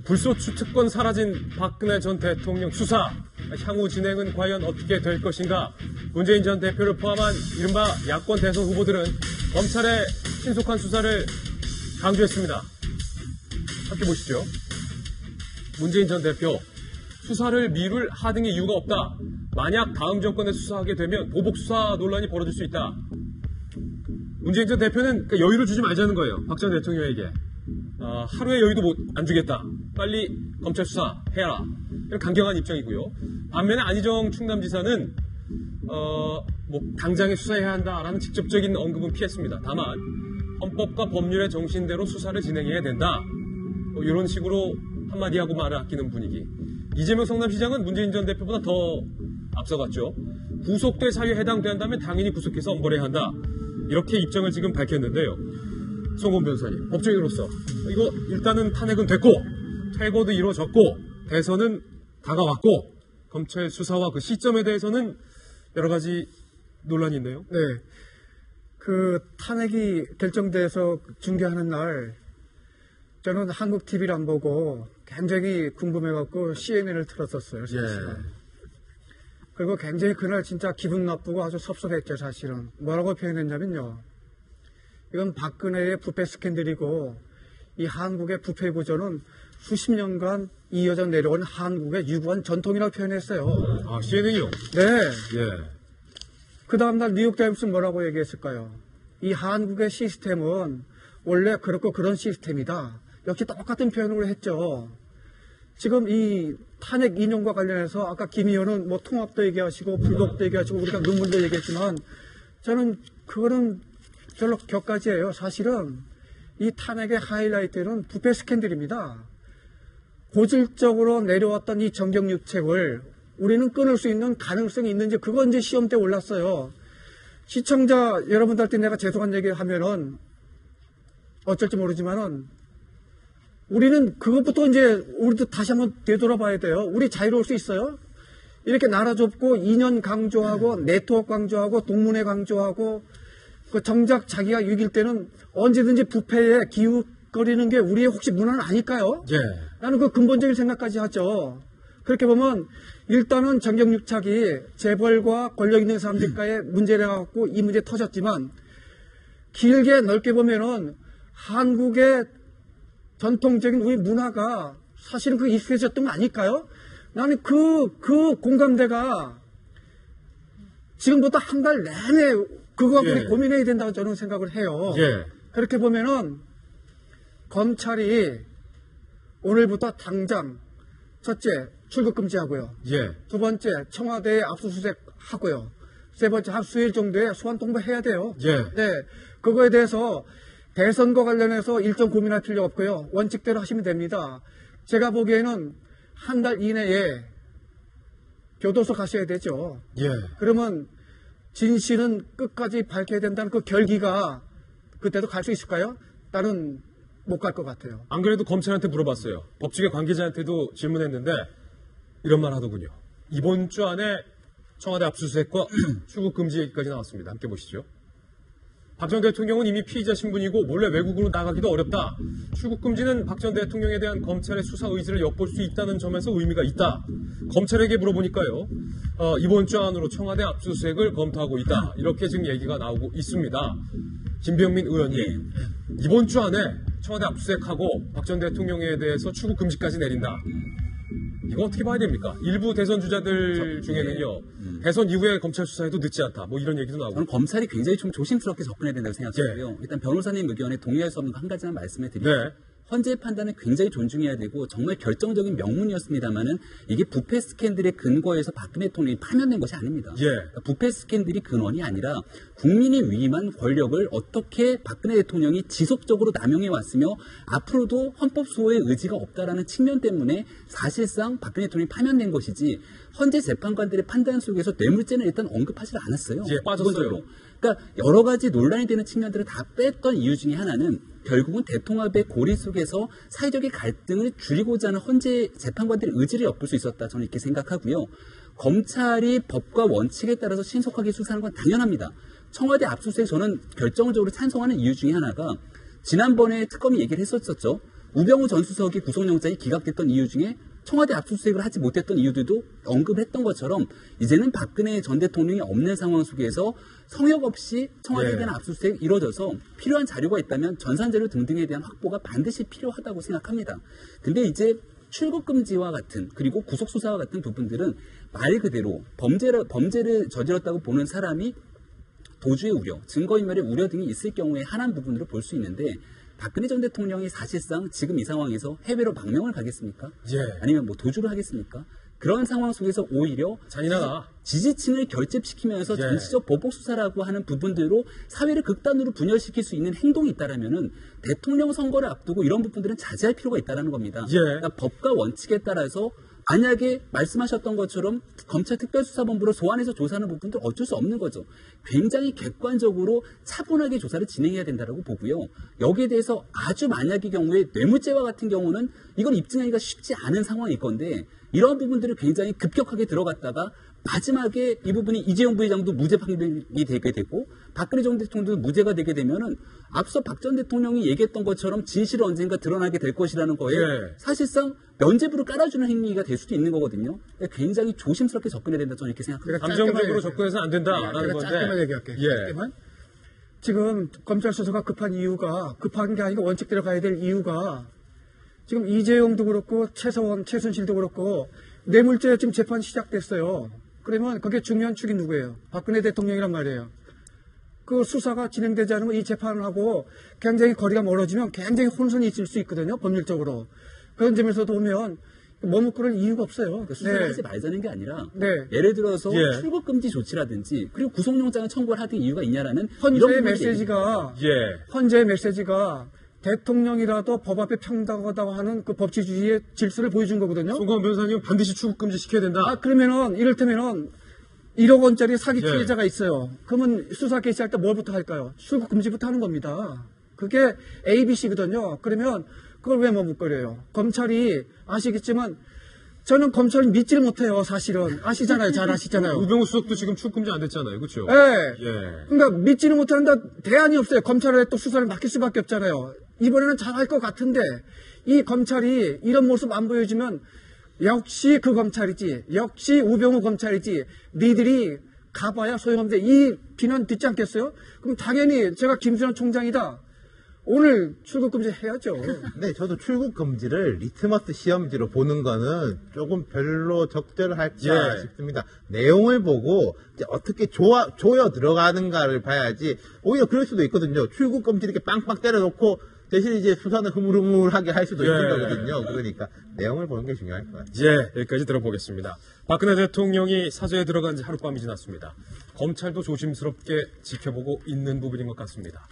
불소추 특권 사라진 박근혜 전 대통령 수사. 향후 진행은 과연 어떻게 될 것인가. 문재인 전 대표를 포함한 이른바 야권 대선 후보들은 검찰의 신속한 수사를 강조했습니다. 함께 보시죠. 문재인 전 대표, 수사를 미룰 하등의 이유가 없다. 만약 다음 정권에 수사하게 되면 보복 수사 논란이 벌어질 수 있다. 문재인 전 대표는 여유를 주지 말자는 거예요. 박 전 대통령에게. 하루의 여유도 안 주겠다. 빨리 검찰 수사해라. 이런 강경한 입장이고요. 반면에 안희정 충남지사는 당장에 수사해야 한다라는 직접적인 언급은 피했습니다. 다만 헌법과 법률의 정신대로 수사를 진행해야 된다. 이런 식으로 한마디 하고 말을 아끼는 분위기. 이재명 성남시장은 문재인 전 대표보다 더 앞서갔죠. 구속될 사유에 해당된다면 당연히 구속해서 엄벌해야 한다. 이렇게 입장을 지금 밝혔는데요. 송건 변호사님, 법조인으로서 이거 일단은 탄핵은 됐고 퇴거도 이루어졌고 대선은 다가왔고 검찰 수사와 그 시점에 대해서는 여러 가지 논란이 있네요. 네, 그 탄핵이 결정돼서 중계하는 날 저는 한국 TV를 안 보고 굉장히 궁금해갖고 CNN을 틀었었어요. 사실은. 그리고 굉장히 그날 진짜 기분 나쁘고 아주 섭섭했죠. 사실은 뭐라고 표현했냐면요, 이건 박근혜의 부패 스캔들이고 이 한국의 부패 구조는 수십 년간 이어져 내려온 한국의 유구한 전통이라고 표현했어요. 아, CNN이요? 네. 예. 그 다음날 뉴욕타임스는 뭐라고 얘기했을까요? 이 한국의 시스템은 원래 그렇고 그런 시스템이다. 역시 똑같은 표현을 했죠. 지금 이 탄핵 인용과 관련해서 아까 김 의원은 뭐 통합도 얘기하시고 불복도 얘기하시고 우리가 눈물도 얘기했지만 저는 그거는 별로 격가지예요. 사실은 이 탄핵의 하이라이트는 부패 스캔들입니다. 고질적으로 내려왔던 이 정경유착을 우리는 끊을 수 있는 가능성이 있는지 그거 이제 시험 때 올랐어요. 시청자 여러분들한테 내가 죄송한 얘기 하면은 어쩔지 모르지만은 우리는 그것부터 이제 우리도 다시 한번 되돌아봐야 돼요. 우리 자유로울 수 있어요? 이렇게 나라 좁고 인연 강조하고 네트워크 강조하고 동문회 강조하고 그 정작 자기가 이길 때는 언제든지 부패에 기웃거리는 게 우리의 혹시 문화는 아닐까요? 예. 나는 그 근본적인 생각까지 하죠. 그렇게 보면 일단은 정경유착이 재벌과 권력 있는 사람들과의 문제라 갖고 이 문제 터졌지만 길게 넓게 보면은 한국의 전통적인 우리 문화가 사실은 그 익숙해졌던 거 아닐까요? 나는 그 공감대가 지금부터 한 달 내내 그거 우리 고민해야 된다고 저는 생각을 해요. 예. 그렇게 보면은 검찰이 오늘부터 당장 첫째 출국 금지하고요. 예. 두 번째 청와대에 압수수색 하고요. 세 번째 한 수일 정도에 소환 통보해야 돼요. 예. 네, 그거에 대해서 대선과 관련해서 일정 고민할 필요 없고요. 원칙대로 하시면 됩니다. 제가 보기에는 한 달 이내에 교도소 가셔야 되죠. 예. 그러면 진실은 끝까지 밝혀야 된다는 그 결기가 그때도 갈 수 있을까요? 나는 못 갈 것 같아요. 안 그래도 검찰한테 물어봤어요. 법조계 관계자한테도 질문했는데 이런 말 하더군요. 이번 주 안에 청와대 압수수색과 출국 금지 얘기까지 나왔습니다. 함께 보시죠. 박 전 대통령은 이미 피의자 신분이고 몰래 외국으로 나가기도 어렵다. 출국 금지는 박 전 대통령에 대한 검찰의 수사 의지를 엿볼 수 있다는 점에서 의미가 있다. 검찰에게 물어보니까요. 이번 주 안으로 청와대 압수수색을 검토하고 있다. 이렇게 지금 얘기가 나오고 있습니다. 김병민 의원님, 이번 주 안에 청와대 압수수색하고 박 전 대통령에 대해서 출국 금지까지 내린다. 이거 어떻게 봐야 됩니까? 일부 대선 주자들 중에는요, 대선 이후에 검찰 수사에도 늦지 않다. 뭐 이런 얘기도 나오고. 저는 검찰이 굉장히 좀 조심스럽게 접근해야 된다고 생각하고요. 일단 변호사님 의견에 동의할 수 없는 한 가지만 말씀을 드리면 네. 헌재의 판단은 굉장히 존중해야 되고 정말 결정적인 명문이었습니다만은 이게 부패 스캔들의 근거에서 박근혜 대통령이 파면된 것이 아닙니다. 예. 그러니까 부패 스캔들이 근원이 아니라 국민이 위임한 권력을 어떻게 박근혜 대통령이 지속적으로 남용해 왔으며 앞으로도 헌법 수호의 의지가 없다라는 측면 때문에 사실상 박근혜 대통령이 파면된 것이지 헌재 재판관들의 판단 속에서 뇌물죄는 일단 언급하지 않았어요. 예, 빠졌어요. 기본적으로. 그러니까 여러 가지 논란이 되는 측면들을 다 뺐던 이유 중에 하나는 결국은 대통합의 고리 속에서 사회적인 갈등을 줄이고자 하는 헌재 재판관들의 의지를 엿볼 수 있었다. 저는 이렇게 생각하고요. 검찰이 법과 원칙에 따라서 신속하게 수사하는 건 당연합니다. 청와대 압수수색 저는 결정적으로 찬성하는 이유 중에 하나가 지난번에 특검이 얘기를 했었죠. 우병우 전 수석이 구속영장이 기각됐던 이유 중에 청와대 압수수색을 하지 못했던 이유들도 언급했던 것처럼 이제는 박근혜 전 대통령이 없는 상황 속에서 성역 없이 청와대에 대한 압수수색이 이루어져서 필요한 자료가 있다면 전산자료 등등에 대한 확보가 반드시 필요하다고 생각합니다. 근데 이제 출국 금지와 같은 그리고 구속 수사와 같은 부분들은 말 그대로 범죄를 저질렀다고 보는 사람이 도주의 우려, 증거인멸의 우려 등이 있을 경우에 하나의 부분으로 볼 수 있는데 박근혜 전 대통령이 사실상 지금 이 상황에서 해외로 망명을 가겠습니까? 예. 아니면 뭐 도주를 하겠습니까? 그런 상황 속에서 오히려 잔인하다. 지지층을 결집시키면서 예. 정치적 보복 수사라고 하는 부분들로 사회를 극단으로 분열시킬 수 있는 행동이 있다라면은 대통령 선거를 앞두고 이런 부분들은 자제할 필요가 있다라는 겁니다. 예. 그러니까 법과 원칙에 따라서 만약에 말씀하셨던 것처럼 검찰 특별수사본부로 소환해서 조사하는 부분도 어쩔 수 없는 거죠. 굉장히 객관적으로 차분하게 조사를 진행해야 된다고 보고요. 여기에 대해서 아주 만약의 경우에 뇌물죄와 같은 경우는 이건 입증하기가 쉽지 않은 상황일 건데 이런 부분들을 굉장히 급격하게 들어갔다가 마지막에 이 부분이 이재용 부회장도 무죄 판결이 되게 되고 박근혜 전 대통령도 무죄가 되게 되면은 앞서 박 전 대통령이 얘기했던 것처럼 진실은 언젠가 드러나게 될 것이라는 거에 예. 사실상 면죄부를 깔아주는 행위가 될 수도 있는 거거든요. 굉장히 조심스럽게 접근해야 된다 저는 이렇게 생각합니다. 감정적으로 접근해서는 안 된다라는 제가 건데. 짧게만 얘기할게요. 예. 짧게만. 지금 검찰 수사가 급한 이유가 급한 게 아니고 원칙대로 가야 될 이유가 지금 이재용도 그렇고 최순실도 그렇고 뇌물죄 지금 재판 시작됐어요. 그러면 그게 중요한 축이 누구예요? 박근혜 대통령이란 말이에요. 그 수사가 진행되지 않으면 이 재판하고 굉장히 거리가 멀어지면 굉장히 혼선이 있을 수 있거든요. 법률적으로. 그런 점에서도 보면 머뭇거릴 이유가 없어요. 그러니까 수사를 하지 말자는 게 아니라 네. 예를 들어서 예. 출국 금지 조치라든지 그리고 구속영장을 청구를 하던 이유가 있냐라는 헌재의 이런 메시지가 예. 헌재의 메시지가 대통령이라도 법 앞에 평등하다고 하는 그 법치주의의 질서를 보여준 거거든요. 송광 변호사님 반드시 출국 금지 시켜야 된다. 아, 그러면은, 이를테면은, 1억 원짜리 사기 예. 피해자가 있어요. 그러면 수사 개시할 때 뭘부터 할까요? 출국 금지부터 하는 겁니다. 그게 ABC거든요. 그러면 그걸 왜 머뭇거려요? 검찰이 아시겠지만, 저는 검찰을 믿지를 못해요, 사실은. 아시잖아요. 잘 아시잖아요. 우병우 수석도 지금 출국 금지 안 됐잖아요. 그렇죠? 예. 예. 그러니까 믿지는 못하는데 대안이 없어요. 검찰에 또 수사를 맡길 수밖에 없잖아요. 이번에는 잘할 것 같은데 이 검찰이 이런 모습 안 보여주면 역시 그 검찰이지, 역시 우병우 검찰이지, 니들이 가봐야 소용없는데 이 비난 듣지 않겠어요? 그럼 당연히 제가 김수현 총장이다. 오늘 출국 금지 해야죠. 네, 저도 출국 금지를 리트머스 시험지로 보는 거는 조금 별로 적절할까 예. 싶습니다. 내용을 보고 이제 어떻게 조여 들어가는가를 봐야지. 오히려 그럴 수도 있거든요. 출국 금지 이렇게 빵빵 때려놓고 대신 이제 수사는 흐물흐물하게 할 수도 있는 예. 거거든요. 그러니까 내용을 보는 게 중요할 것 같아요. 예, 여기까지 들어보겠습니다. 박근혜 대통령이 사저에 들어간 지 하룻밤이 지났습니다. 검찰도 조심스럽게 지켜보고 있는 부분인 것 같습니다.